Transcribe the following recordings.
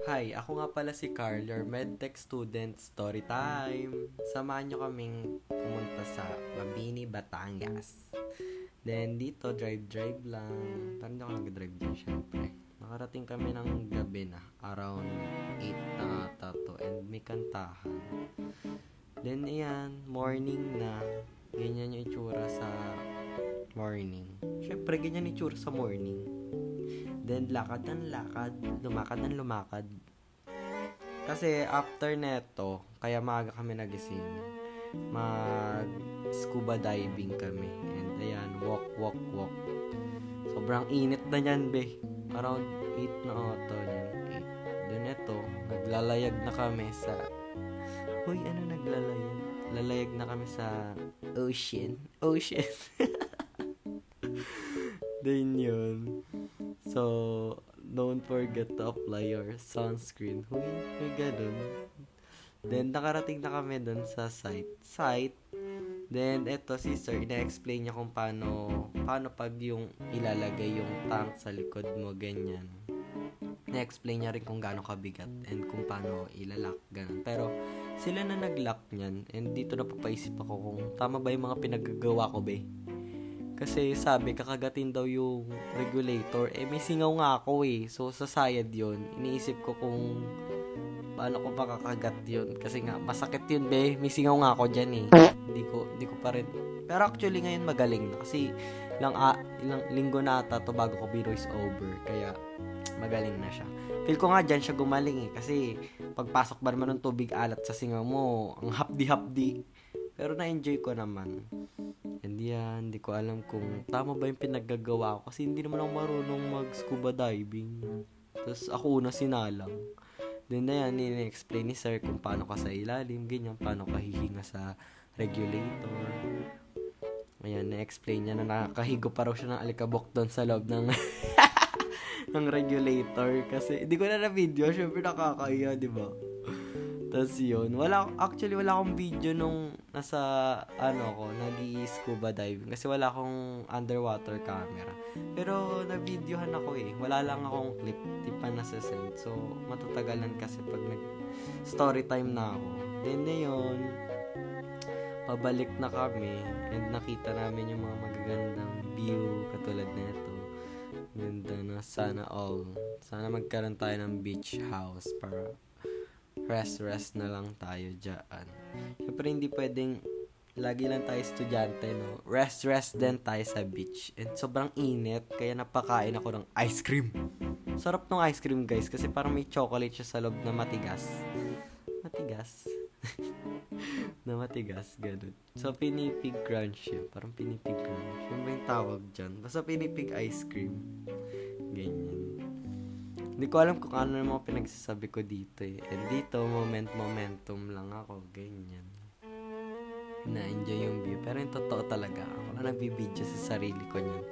Hi, ako nga pala si Carl, your medtech student story time. Samahan nyo kaming pumunta sa Mabini, Batangas. Then dito, drive-drive lang. Pero hindi ako nag-drive din, syempre. Nakarating kami ng gabi na, around 8 na ata to, and may kantahan. Then ayan, morning na, ganyan yung itsura sa morning. Syempre, ganyan yung itsura sa morning. Then, lakad ng lakad, lumakad ng lumakad. Kasi, after neto, kaya maaga kami nagising, mag-scuba diving kami. And, ayan, walk. Sobrang init na yan, be. Around 8 na auto yan, 8. Then, eto, naglalayag na kami sa... Uy, ano naglalayag? Lalayag na kami sa ocean. Then, yun. So, don't forget to apply your sunscreen. Huy, may ganun. Then, nakarating na kami dun sa site. Then, eto si sir, ina-explain niya kung paano pag yung ilalagay yung tank sa likod mo, ganyan. Na-explain niya rin kung gaano kabigat and kung paano ilalak, ganun. Pero, sila na nag-lock niyan. And dito na papaisip ako kung tama ba yung mga pinagagawa ko, be. Kasi sabi, kakagatin daw yung regulator. May singaw nga ako eh. So, sa sayad yun. Iniisip ko kung paano ko makakagat yun. Kasi nga, masakit yun, be. May singaw nga ako dyan eh. Hindi ko pa rin. Pero actually ngayon magaling na. Kasi ilang linggo na ata to bago ko B-Royce over. Kaya, magaling na siya. Feel ko nga dyan siya gumaling eh. Kasi, pagpasok ba naman ng tubig alat sa singaw mo, ang hapdi-hapdi. Pero na-enjoy ko naman. And yan, hindi ko alam kung tama ba yung pinaggagawa ko. Kasi hindi naman ako marunong mag-scuba diving. Tapos ako una sinalang. Then na yan, ini-explain ni sir kung paano ka sa ilalim, ganyan, paano ka hihinga sa regulator. Ayan, na-explain niya na nakakahigo pa raw siya ng alikabok doon sa loob ng ng regulator. Kasi hindi ko na na-video, syempre nakakaiya, di ba? Tapos yun, wala akong video nung nasa, nag-i-scuba diving. Kasi wala akong underwater camera. Pero, na-videohan ako eh. Wala lang akong clip, di pa nasa-send. So, matatagalan kasi pag nag-story time na ako. Then na yun, pabalik na kami. And nakita namin yung mga magagandang view, katulad na ito. Ganda na, sana all. Sana magkaroon tayo ng beach house para rest na lang tayo dyan. Siyempre hindi pwedeng lagi lang tayo estudyante, no? Rest din tayo sa beach. And sobrang init, kaya napakain ako ng ice cream. Sarap ng ice cream, guys, kasi parang may chocolate siya sa loob na matigas. Na matigas, ganun. So, pinipig crunch yun. Parang pinipig crunch. Yun ba yung tawag dyan? Basta pinipig ice cream. Ganyan. Hindi ko alam kung ano yung mga pinagsasabi ko dito eh. And dito, momentum lang ako. Ganyan. Na-enjoy yung view. Pero yung totoo talaga. Ako lang nagbibideo sa sarili ko niyan.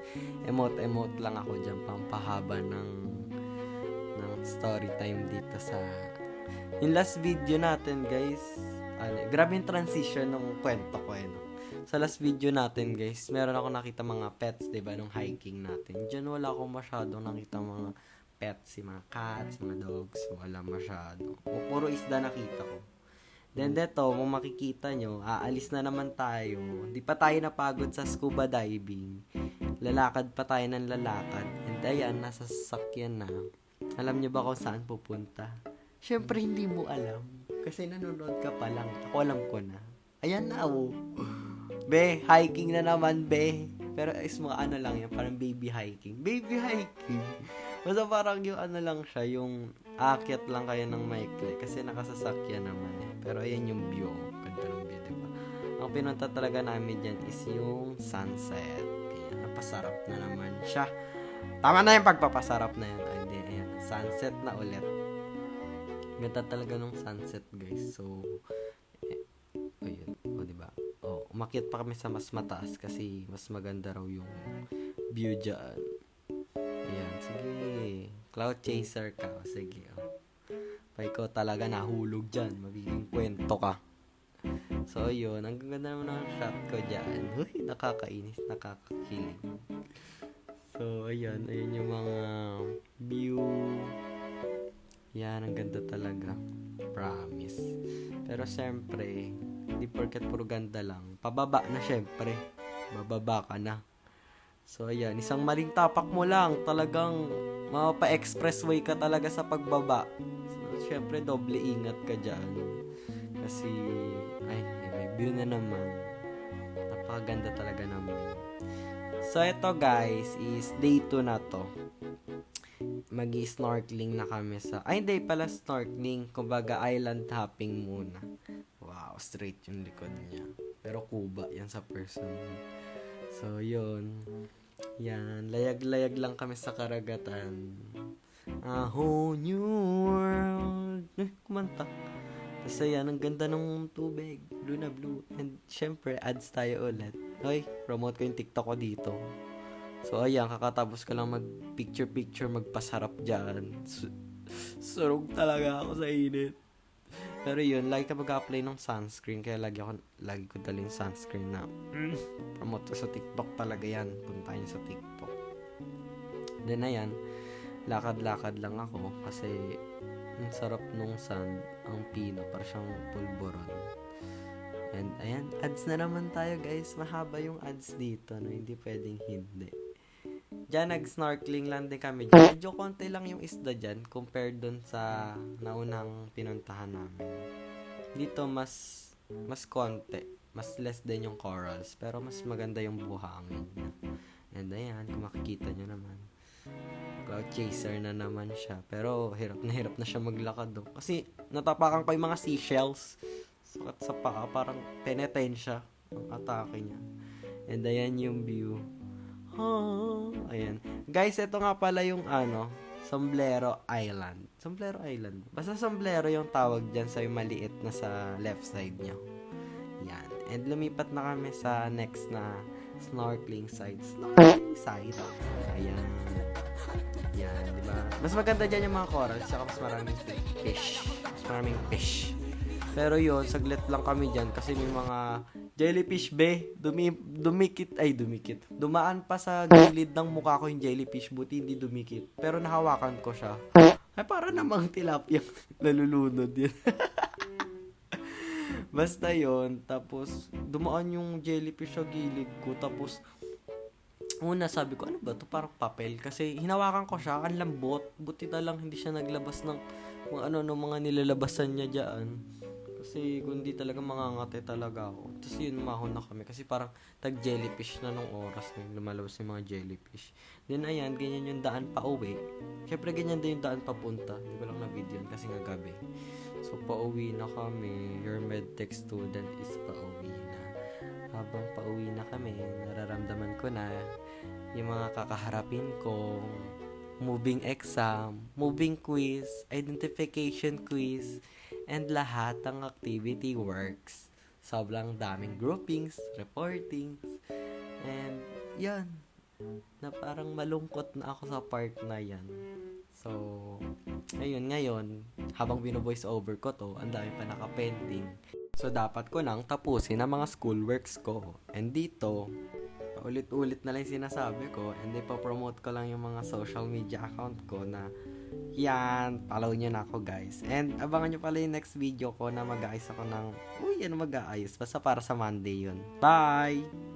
Emote lang ako dyan. Pampahaba ng story time dito sa... Yung last video natin, guys. Grabe yung transition ng kwento ko eh. No? Sa last video natin, guys, meron ako nakita mga pets, diba? Nung hiking natin. Diyan wala akong masyadong nakita mga pets, mga cats, mga dogs, wala masyado. Puro isda nakita ko. Then deto, kung makikita nyo, aalis na naman tayo. Di pa tayo napagod sa scuba diving. Lalakad pa tayo ng lalakad. And ayan, nasa sasakyan na. Alam nyo ba kung saan pupunta? Syempre hindi mo alam. Kasi nanonood ka pa lang. Ako alam ko na. Ayan na, oh. Be, hiking na naman, be. Pero is mga ano lang yan, parang baby hiking. Basta parang yung ano lang siya, yung aakyat lang kayo ng maikli. Kasi nakasasakyan naman eh. Pero ayan yung view. Ganda ng view, diba? Ang pinunta talaga namin dyan is yung sunset. Kaya napasarap na naman siya. Tama na yung pagpapasarap na yan. Ay, di, ayan. Sunset na ulit. Ganda talaga ng sunset, guys. So, ayun. O, diba? Umakyat pa kami sa mas mataas kasi mas maganda raw yung view dyan. Ayan, sige. Cloud chaser ka. Sige. Pa ikaw talaga nahulog dyan. Magiging kwento ka. So, yun. Ang ganda naman ng shot ko dyan. Uy, nakakainis. Nakakakilig. So, ayun. Ayun yung mga view. Yan, ang ganda talaga. Promise. Pero syempre, hindi porket puro ganda lang. Pababa na syempre. Bababa ka na. So, ayan. Isang maling tapak mo lang. Talagang mapa-expressway ka talaga sa pagbaba. So, syempre, doble ingat ka dyan. Kasi, ay, may view na naman. Napakaganda talaga ng view. So, ito guys, is day 2 na to. Magi-snorkeling na kami sa... Ay, hindi pala snorkeling. Kumbaga, island hopping muna. Wow, straight yung likod niya. Pero kuba yan sa person. So, yun. Yan. Layag-layag lang kami sa karagatan. A whole new world. Kumanta. Tapos ayan, ang ganda ng tubig. Blue na blue. And syempre, ads tayo ulit. Hoy, promote ko yung TikTok ko dito. So, ayan, kakatapos ko lang mag-picture-picture, magpasarap dyan. Surog talaga ako sa init. Pero yun, lagi ka mag-apply ng sunscreen. Kaya lagi ko daling sunscreen na promote ko sa TikTok talaga yan. Punta nyo sa TikTok. Then, ayan, lakad-lakad lang ako. Kasi, ang sarap nung sun, ang pino, para siyang pulboron. And, ayan, ads na naman tayo, guys. Mahaba yung ads dito, no? Hindi pwedeng hindi. Diyan, nag-snorkeling lang din kami. Medyo konti lang yung isda dyan compared dun sa naunang pinuntahan namin. Dito, mas konti. Mas less din yung corals. Pero mas maganda yung buhangin niya. And ayan, kung makikita nyo naman. Cloud chaser na naman siya. Pero hirap na siya maglakad doon. Kasi natapakan ko yung mga seashells. Sukat sa paa. Parang penitensya ang atake niya. And ayan yung view. Ayan. Guys, ito nga pala yung Sombrero Island. Sombrero Island. Basta Sombrero yung tawag dyan sa yung maliit na sa left side nyo. Yan. And lumipat na kami sa next na snorkeling side. Snorkeling side. Ayan. Yan, diba? Mas maganda dyan yung mga corals. Saka mas maraming fish. Mas maraming fish. Pero yun, saglit lang kami dyan kasi may mga jellyfish dumikit. Dumaan pa sa gilid ng mukha ko yung jellyfish, buti hindi dumikit. Pero nahawakan ko siya. Ay, para namang tilapia. Nalulunod yun. Basta yun, tapos dumaan yung jellyfish sa gilid ko. Tapos, una sabi ko, ano ba to? Parang papel. Kasi hinawakan ko siya, ang lambot. Buti na lang hindi siya naglabas ng mga nilalabasan niya dyan. Kasi kundi talaga mangangate talaga ako. Tapos yun, mahon na kami. Kasi parang tag-jellyfish na nung oras na yun. Lumalabas yung mga jellyfish. Then ayan, ganyan yung daan pa uwi. Siyempre ganyan din yung daan papunta. Hindi ko lang na-video kasi nga gabi. So pauwi na kami. Your medtech student is pauwi na. Habang pauwi na kami, nararamdaman ko na yung mga kakaharapin ko. Moving exam, moving quiz, identification quiz, and lahat ng activity works. Sobrang daming groupings, reportings, and yan, na parang malungkot na ako sa part na yan. So, ayun, ngayon, habang bino-voice over ko to, ang dami pa naka-pending. So, dapat ko nang tapusin ang mga schoolworks ko. And dito, ulit-ulit na lang sinasabi ko, and ipapromote ko lang yung mga social media account ko na yan, follow nyo na ako guys. And abangan nyo pala yung next video ko na mag-aayos ako ng, mag-aayos, basta para sa Monday yun. Bye!